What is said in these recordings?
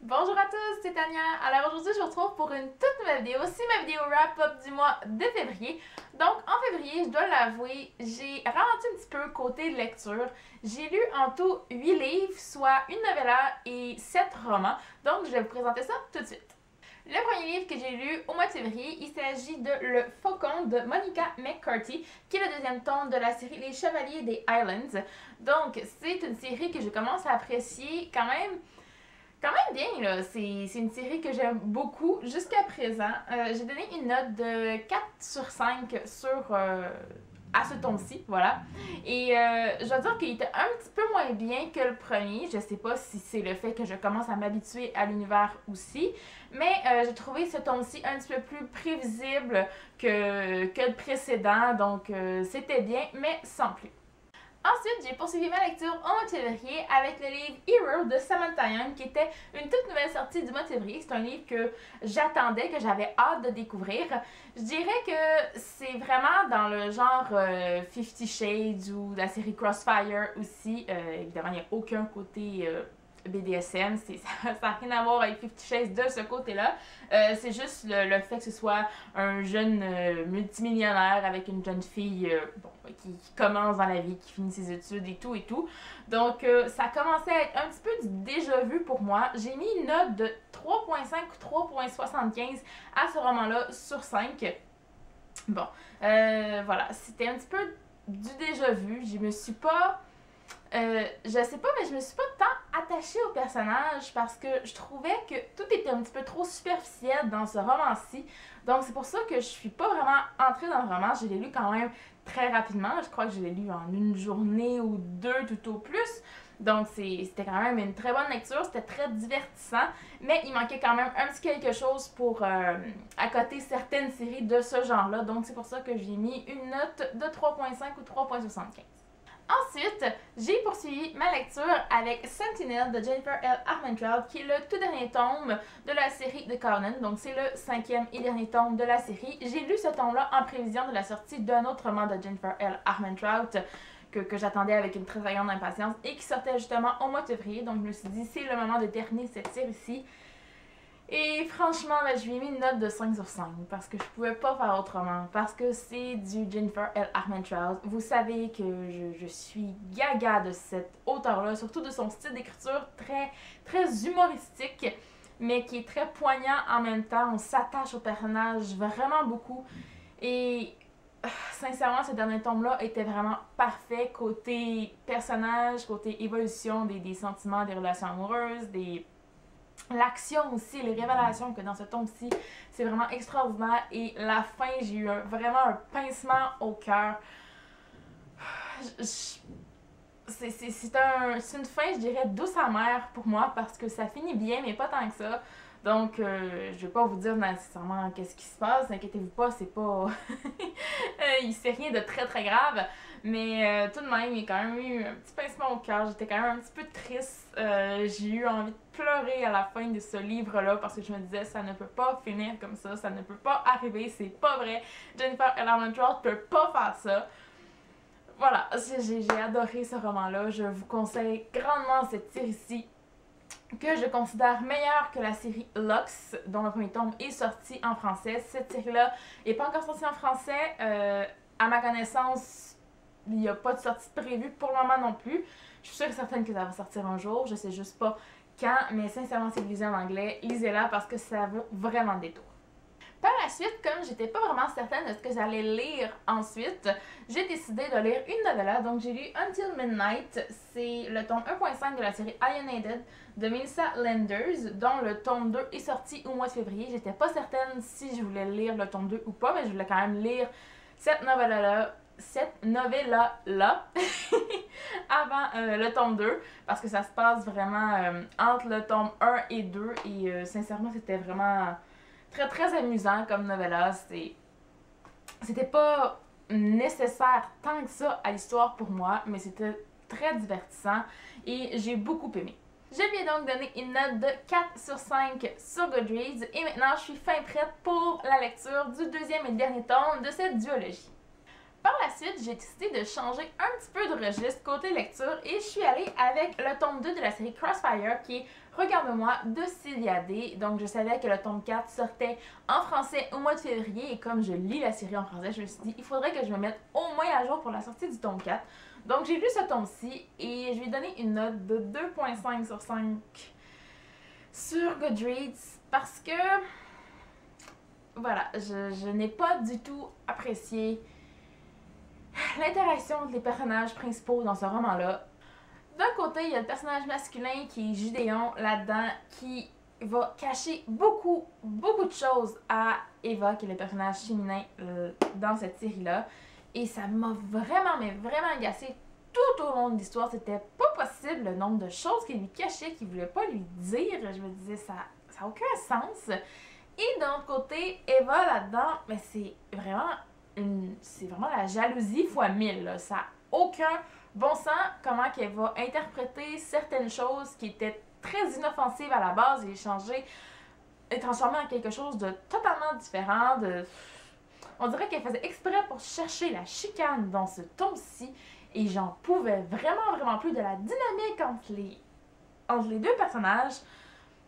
Bonjour à tous, c'est Tania. Alors aujourd'hui, je vous retrouve pour une toute nouvelle vidéo. C'est ma vidéo wrap-up du mois de février. Donc en février, je dois l'avouer, j'ai ralenti un petit peu côté lecture. J'ai lu en tout 8 livres, soit une novella et 7 romans. Donc je vais vous présenter ça tout de suite. Le premier livre que j'ai lu au mois de février, il s'agit de Le Faucon de Monica McCarthy, qui est le deuxième tome de la série Les Chevaliers des Highlands. Donc c'est une série que je commence à apprécier quand même bien, là. C'est une série que j'aime beaucoup jusqu'à présent. J'ai donné une note de 4 sur 5 à ce tome-ci, voilà. Et je dois dire qu'il était un petit peu moins bien que le premier. Je sais pas si c'est le fait que je commence à m'habituer à l'univers aussi, mais j'ai trouvé ce tome-ci un petit peu plus prévisible que le précédent, donc c'était bien, mais sans plus. Ensuite, j'ai poursuivi ma lecture au mois de février avec le livre Hero de Samantha Young, qui était une toute nouvelle sortie du mois de février. C'est un livre que j'attendais, que j'avais hâte de découvrir. Je dirais que c'est vraiment dans le genre 50 Shades ou la série Crossfire aussi. Évidemment, il n'y a aucun côté BDSM, ça n'a rien à voir avec 50 Shades de ce côté-là. C'est juste le fait que ce soit un jeune multimillionnaire avec une jeune fille qui commence dans la vie, qui finit ses études et tout et tout. Donc ça commençait à être un petit peu du déjà vu pour moi. J'ai mis une note de 3.5 ou 3.75 à ce roman-là sur 5. Bon, voilà, c'était un petit peu du déjà vu. Je me suis pas... je sais pas, mais je me suis pas tant attachée au personnage parce que je trouvais que tout était un petit peu trop superficiel dans ce roman-ci. Donc c'est pour ça que je suis pas vraiment entrée dans le roman. Je l'ai lu quand même très rapidement. Je crois que je l'ai lu en une journée ou deux tout au plus. Donc c'était quand même une très bonne lecture, c'était très divertissant, mais il manquait quand même un petit quelque chose pour accoter certaines séries de ce genre-là. Donc c'est pour ça que j'ai mis une note de 3.5 ou 3.75. Ensuite, j'ai poursuivi ma lecture avec Sentinel de Jennifer L. Armentrout, qui est le tout dernier tome de la série de Conan. Donc, c'est le 5e et dernier tome de la série. J'ai lu ce tome-là en prévision de la sortie d'un autre roman de Jennifer L. Armentrout que j'attendais avec une très grande impatience et qui sortait justement au mois de février. Donc, je me suis dit, c'est le moment de terminer cette série-ci. Et franchement, je lui ai mis une note de 5 sur 5 parce que je pouvais pas faire autrement. Parce que c'est du Jennifer L. Armentrout. Vous savez que je suis gaga de cet auteur-là, surtout de son style d'écriture très humoristique, mais qui est très poignant en même temps. On s'attache au personnage vraiment beaucoup. Et sincèrement, ce dernier tome-là était vraiment parfait côté personnage, côté évolution des sentiments, des relations amoureuses, l'action aussi, les révélations que dans ce tome-ci, c'est vraiment extraordinaire. Et la fin, j'ai eu vraiment un pincement au cœur. C'est une fin, je dirais, douce amère pour moi parce que ça finit bien, mais pas tant que ça. Donc, je vais pas vous dire nécessairement qu'est-ce qui se passe, inquiétez-vous pas, c'est pas... il s'est rien de très grave, mais tout de même, il y a quand même eu un petit pincement au cœur, j'étais quand même un petit peu triste, j'ai eu envie de pleurer à la fin de ce livre-là parce que je me disais, ça ne peut pas finir comme ça ne peut pas arriver, c'est pas vrai, Jennifer L. Armentrout peut pas faire ça. Voilà, j'ai adoré ce roman-là, je vous conseille grandement cette série-ci, que je considère meilleure que la série Lux, dont le premier tome est sorti en français. Cette série-là n'est pas encore sortie en français. À ma connaissance, il n'y a pas de sortie prévue pour le moment non plus. Je suis sûre et certaine que ça va sortir un jour. Je sais juste pas quand, mais sincèrement, si vous lisez en anglais, lisez-la parce que ça vaut vraiment le détour. Par la suite, comme j'étais pas vraiment certaine de ce que j'allais lire ensuite, j'ai décidé de lire une novella. Donc j'ai lu Until Midnight, c'est le tome 1.5 de la série Alienated de Melissa Lenders, dont le tome 2 est sorti au mois de février. J'étais pas certaine si je voulais lire le tome 2 ou pas, mais je voulais quand même lire cette novella-là avant le tome 2 parce que ça se passe vraiment entre le tome 1 et 2 et sincèrement c'était vraiment très amusant comme novella. C'était pas nécessaire tant que ça à l'histoire pour moi, mais c'était très divertissant et j'ai beaucoup aimé. Je lui ai donc donné une note de 4 sur 5 sur Goodreads et maintenant je suis fin prête pour la lecture du deuxième et dernier tome de cette duologie. Par la suite, j'ai décidé de changer un petit peu de registre côté lecture et je suis allée avec le tome 2 de la série Crossfire qui est Regarde-moi de Sylvia Day. Donc je savais que le tome 4 sortait en français au mois de février et comme je lis la série en français, je me suis dit il faudrait que je me mette au moins à jour pour la sortie du tome 4. Donc j'ai lu ce tome-ci et je lui ai donné une note de 2.5 sur 5 sur Goodreads parce que voilà, je n'ai pas du tout apprécié l'interaction entre les personnages principaux dans ce roman-là. D'un côté, il y a le personnage masculin qui est Gideon là-dedans, qui va cacher beaucoup de choses à Eva, qui est le personnage féminin dans cette série-là. Et ça m'a vraiment, mais vraiment agacée tout au long de l'histoire. C'était pas possible le nombre de choses qu'il lui cachait, qu'il voulait pas lui dire. Je me disais, ça n'a aucun sens. Et d'un autre côté, Eva là-dedans, mais c'est vraiment la jalousie fois 1000. Là. Ça n'a aucun bon sens comment qu'elle va interpréter certaines choses qui étaient très inoffensives à la base et changer et transformer en quelque chose de totalement différent. On dirait qu'elle faisait exprès pour chercher la chicane dans ce tome-ci et j'en pouvais vraiment plus de la dynamique entre les deux personnages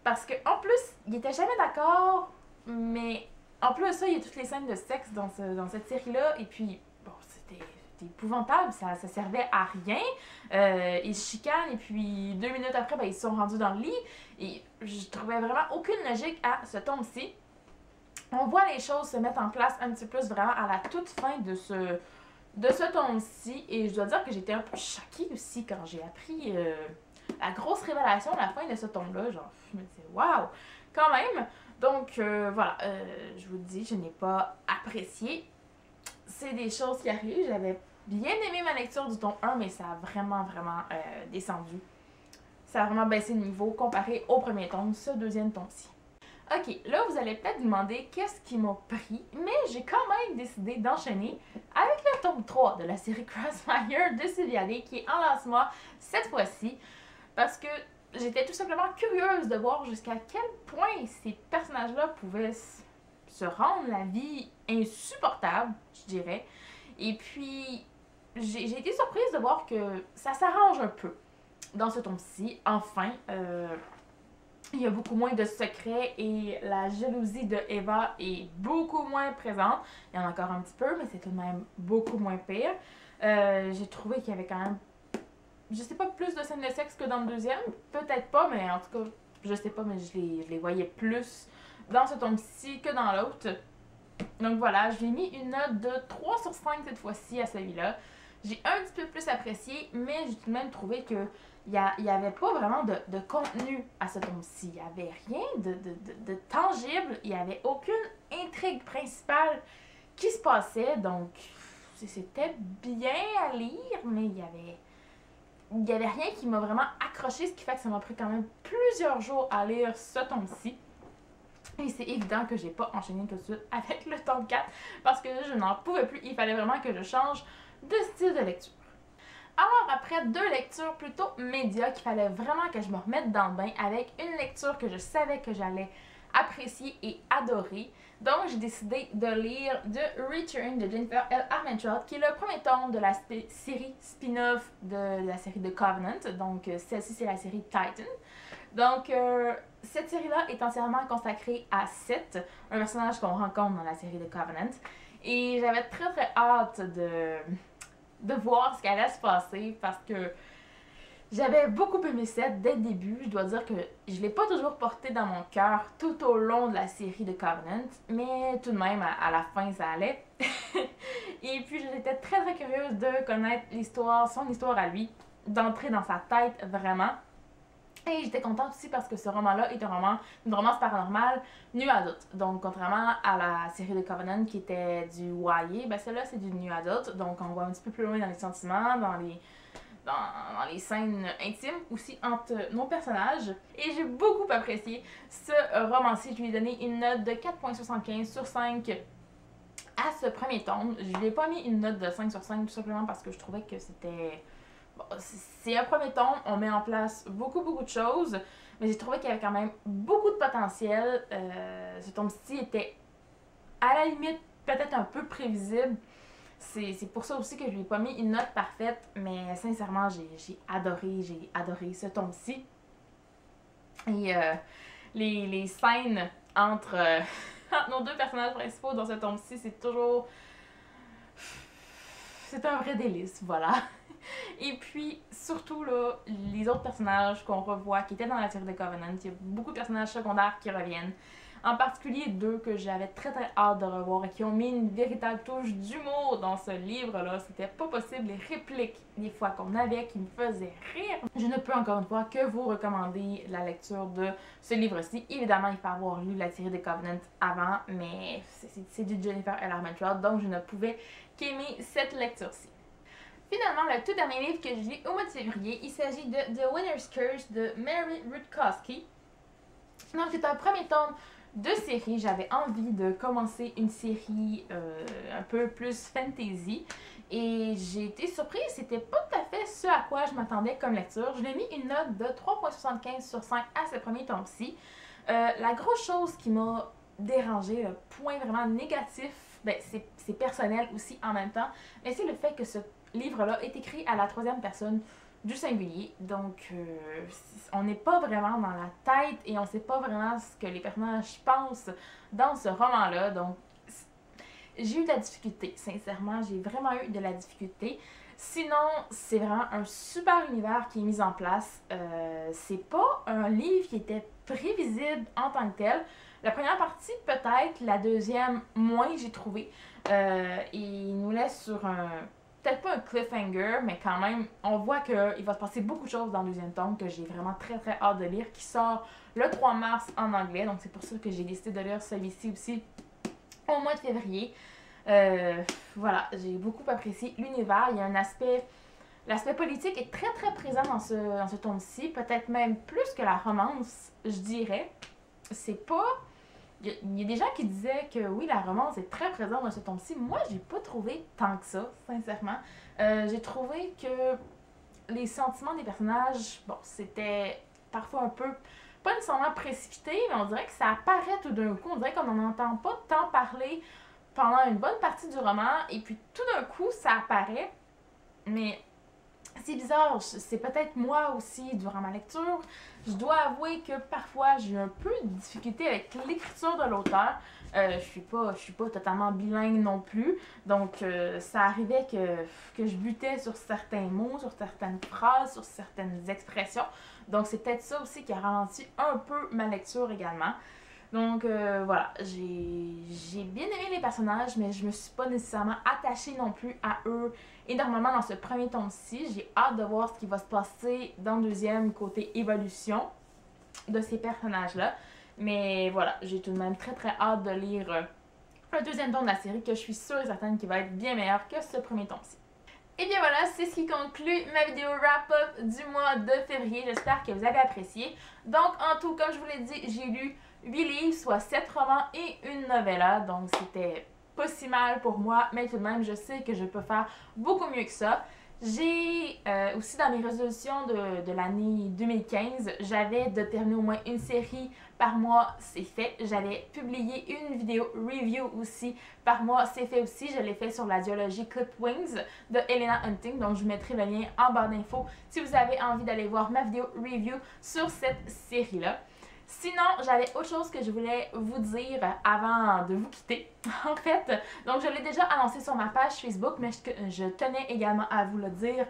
parce qu'en plus, ils étaient jamais d'accord, mais en plus de ça, il y a toutes les scènes de sexe dans cette série-là et puis, bon, c'était épouvantable, ça servait à rien. Ils se chicanent et puis 2 minutes après, ben, ils se sont rendus dans le lit et je trouvais vraiment aucune logique à ce tome-ci. On voit les choses se mettre en place un petit peu plus vraiment à la toute fin de ce tome-ci et je dois dire que j'étais un peu choquée aussi quand j'ai appris la grosse révélation à la fin de ce tome-là. Genre, je me disais, waouh, quand même! Donc, voilà, je vous dis, je n'ai pas apprécié. C'est des choses qui arrivent. J'avais bien aimé ma lecture du tome 1, mais ça a vraiment descendu. Ça a vraiment baissé le niveau comparé au premier tome, ce deuxième tome-ci. Ok, là vous allez peut-être demander qu'est-ce qui m'a pris, mais j'ai quand même décidé d'enchaîner avec le tome 3 de la série Crossfire de Sylvia Day qui est en lancement cette fois-ci, parce que j'étais tout simplement curieuse de voir jusqu'à quel point ces personnages-là pouvaient se rendre la vie insupportable, je dirais. Et puis, j'ai été surprise de voir que ça s'arrange un peu dans ce tome-ci. Enfin, il y a beaucoup moins de secrets et la jalousie de Eva est beaucoup moins présente. Il y en a encore un petit peu, mais c'est tout de même beaucoup moins pire. J'ai trouvé qu'il y avait quand même, je sais pas, plus de scènes de sexe que dans le deuxième. Peut-être pas, mais en tout cas, je sais pas, mais je les voyais plus dans ce tome-ci que dans l'autre. Donc voilà, je lui ai mis une note de 3 sur 5 cette fois-ci à celui-là. J'ai un petit peu plus apprécié, mais j'ai tout de même trouvé que il n'y avait pas vraiment de contenu à ce tome-ci. Il n'y avait rien de tangible, il n'y avait aucune intrigue principale qui se passait, donc c'était bien à lire, mais il y avait rien qui m'a vraiment accroché, ce qui fait que ça m'a pris quand même plusieurs jours à lire ce tome-ci. Et c'est évident que j'ai pas enchaîné tout de suite avec le tome 4 parce que je n'en pouvais plus. Il fallait vraiment que je change de style de lecture. Alors, après 2 lectures plutôt médiocres, il fallait vraiment que je me remette dans le bain avec une lecture que je savais que j'allais apprécier et adorer. Donc, j'ai décidé de lire The Return de Jennifer L. Armentrout, qui est le premier tome de la série spin-off de la série de Covenant. Donc, celle-ci, c'est la série Titan. Donc, cette série-là est entièrement consacrée à Seth, un personnage qu'on rencontre dans la série de Covenant. Et j'avais très hâte de voir ce qui allait se passer parce que j'avais beaucoup aimé Seth dès le début. Je dois dire que je ne l'ai pas toujours porté dans mon cœur tout au long de la série de Covenant, mais tout de même, à la fin, ça allait. Et puis, j'étais très curieuse de connaître son histoire à lui, d'entrer dans sa tête vraiment. Et j'étais contente aussi parce que ce roman-là est une romance paranormale new adult. Donc, contrairement à la série de Covenant qui était du YA, ben celle-là c'est du new adult. Donc, on va un petit peu plus loin dans les sentiments, dans les scènes intimes aussi entre nos personnages. Et j'ai beaucoup apprécié ce roman-ci. Je lui ai donné une note de 4.75 sur 5 à ce premier tome. Je lui ai pas mis une note de 5 sur 5 tout simplement parce que je trouvais que c'était... Bon, c'est un premier tome, on met en place beaucoup de choses, mais j'ai trouvé qu'il y avait quand même beaucoup de potentiel. Ce tome-ci était à la limite peut-être un peu prévisible. C'est pour ça aussi que je lui ai pas mis une note parfaite, mais sincèrement, j'ai adoré ce tome-ci. Et les scènes entre, entre nos deux personnages principaux dans ce tome-ci, c'est un vrai délice, voilà. Et puis, surtout, là, les autres personnages qu'on revoit, qui étaient dans la série de Covenant, il y a beaucoup de personnages secondaires qui reviennent. En particulier deux que j'avais très hâte de revoir et qui ont mis une véritable touche d'humour dans ce livre-là. C'était pas possible, les répliques des fois qu'on avait qui me faisaient rire. Je ne peux encore une fois que vous recommander la lecture de ce livre-ci. Évidemment, il faut avoir lu la série de Covenant avant, mais c'est du Jennifer L. Armentrout, donc je ne pouvais qu'aimer cette lecture-ci. Finalement, le tout dernier livre que je lis au mois de février, il s'agit de The Winner's Curse de Mary Rutkowski. Donc, c'est un premier tome de série. J'avais envie de commencer une série un peu plus fantasy. Et j'ai été surprise, c'était pas tout à fait ce à quoi je m'attendais comme lecture. Je lui ai mis une note de 3,75 sur 5 à ce premier tome-ci. La grosse chose qui m'a dérangée, le point vraiment négatif, ben, c'est personnel aussi en même temps, mais c'est le fait que ce livre-là est écrit à la troisième personne du singulier. Donc, on n'est pas vraiment dans la tête et on ne sait pas vraiment ce que les personnages pensent dans ce roman-là. Donc, j'ai eu de la difficulté, sincèrement, j'ai vraiment eu de la difficulté. Sinon, c'est vraiment un super univers qui est mis en place. C'est pas un livre qui était prévisible en tant que tel. La première partie, peut-être, la deuxième, moins, j'ai trouvé. Il nous laisse sur un... peut-être pas un cliffhanger, mais quand même, on voit qu'il va se passer beaucoup de choses dans le deuxième tome que j'ai vraiment très hâte de lire, qui sort le 3 mars en anglais. Donc c'est pour ça que j'ai décidé de lire celui-ci aussi au mois de février. Voilà, j'ai beaucoup apprécié l'univers. Il y a un aspect... L'aspect politique est très présent dans ce tome-ci, peut-être même plus que la romance, je dirais. C'est pas... Il y a des gens qui disaient que oui, la romance est très présente dans ce tome-ci. Moi, j'ai pas trouvé tant que ça, sincèrement. J'ai trouvé que les sentiments des personnages, bon, c'était parfois un peu, pas nécessairement précipité, mais on dirait que ça apparaît tout d'un coup. On dirait qu'on n'en entend pas tant parler pendant une bonne partie du roman, et puis tout d'un coup, ça apparaît. Mais c'est bizarre, c'est peut-être moi aussi durant ma lecture. Je dois avouer que parfois j'ai eu un peu de difficulté avec l'écriture de l'auteur. Je suis pas totalement bilingue non plus. Donc ça arrivait que je butais sur certains mots, sur certaines phrases, sur certaines expressions. Donc c'est peut-être ça aussi qui a ralenti un peu ma lecture également. Donc voilà, j'ai bien aimé les personnages, mais je me suis pas nécessairement attachée non plus à eux énormément dans ce premier tome-ci. J'ai hâte de voir ce qui va se passer dans le deuxième côté évolution de ces personnages-là. Mais voilà, j'ai tout de même très hâte de lire le deuxième tome de la série que je suis sûre et certaine qu'il va être bien meilleur que ce premier tome-ci. Et bien voilà, c'est ce qui conclut ma vidéo wrap-up du mois de février. J'espère que vous avez apprécié. Donc en tout, comme je vous l'ai dit, j'ai lu 8 livres, soit 7 romans et une novella. Donc c'était pas si mal pour moi, mais tout de même, je sais que je peux faire beaucoup mieux que ça. J'ai aussi dans mes résolutions de l'année 2015, j'avais de terminer au moins une série par mois, c'est fait. J'allais publier une vidéo review aussi par mois, c'est fait aussi. Je l'ai fait sur la duologie Clip Wings de Helena Hunting, donc je vous mettrai le lien en barre d'infos si vous avez envie d'aller voir ma vidéo review sur cette série-là. Sinon, j'avais autre chose que je voulais vous dire avant de vous quitter. En fait, donc je l'ai déjà annoncé sur ma page Facebook, mais je tenais également à vous le dire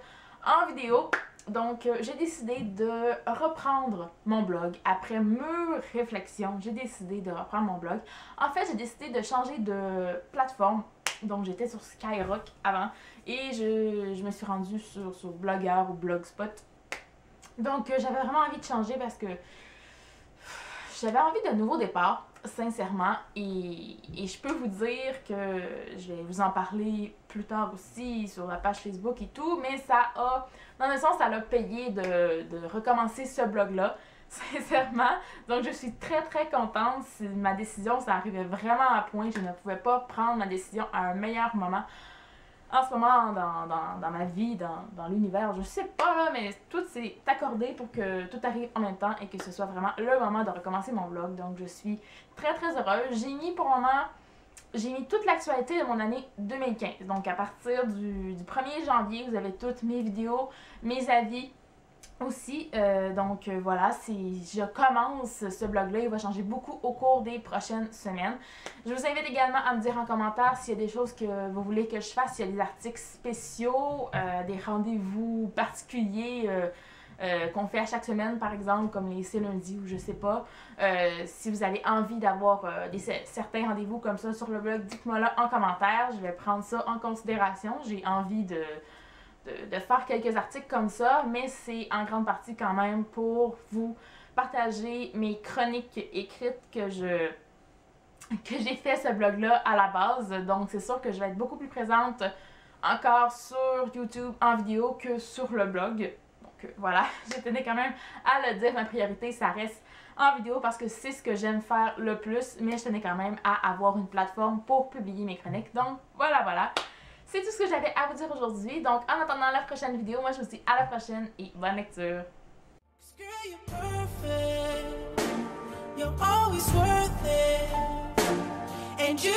en vidéo. Donc, j'ai décidé de reprendre mon blog. Après mûre réflexion, j'ai décidé de reprendre mon blog. En fait, j'ai décidé de changer de plateforme. Donc, j'étais sur Skyrock avant et je me suis rendue sur Blogger ou Blogspot. Donc, j'avais vraiment envie de changer parce que j'avais envie d'un nouveau départ, sincèrement, et je peux vous dire que je vais vous en parler plus tard aussi sur la page Facebook et tout, mais ça a, dans le sens, ça l'a payé de recommencer ce blog-là, sincèrement. Donc je suis très contente. Ma décision, ça arrivait vraiment à point. Je ne pouvais pas prendre ma décision à un meilleur moment. En ce moment, dans ma vie, dans l'univers, je sais pas là, mais tout s'est accordé pour que tout arrive en même temps et que ce soit vraiment le moment de recommencer mon vlog. Donc je suis très heureuse. J'ai mis pour le moment j'ai mis toute l'actualité de mon année 2015. Donc à partir du 1er janvier, vous avez toutes mes vidéos, mes avis aussi. Voilà, je commence ce blog-là. Il va changer beaucoup au cours des prochaines semaines. Je vous invite également à me dire en commentaire s'il y a des choses que vous voulez que je fasse, s'il y a des articles spéciaux, des rendez-vous particuliers qu'on fait à chaque semaine, par exemple, comme les C'est lundi ou je sais pas. Si vous avez envie d'avoir certains rendez-vous comme ça sur le blog, dites-moi là en commentaire. Je vais prendre ça en considération. J'ai envie de faire quelques articles comme ça, mais c'est en grande partie quand même pour vous partager mes chroniques écrites que j'ai fait ce blog-là à la base. Donc c'est sûr que je vais être beaucoup plus présente encore sur YouTube en vidéo que sur le blog. Donc voilà, je tenais quand même à le dire, ma priorité ça reste en vidéo parce que c'est ce que j'aime faire le plus, mais je tenais quand même à avoir une plateforme pour publier mes chroniques. Donc voilà. C'est tout ce que j'avais à vous dire aujourd'hui. Donc, en attendant la prochaine vidéo, moi, je vous dis à la prochaine et bonne lecture. You're always worth it, and you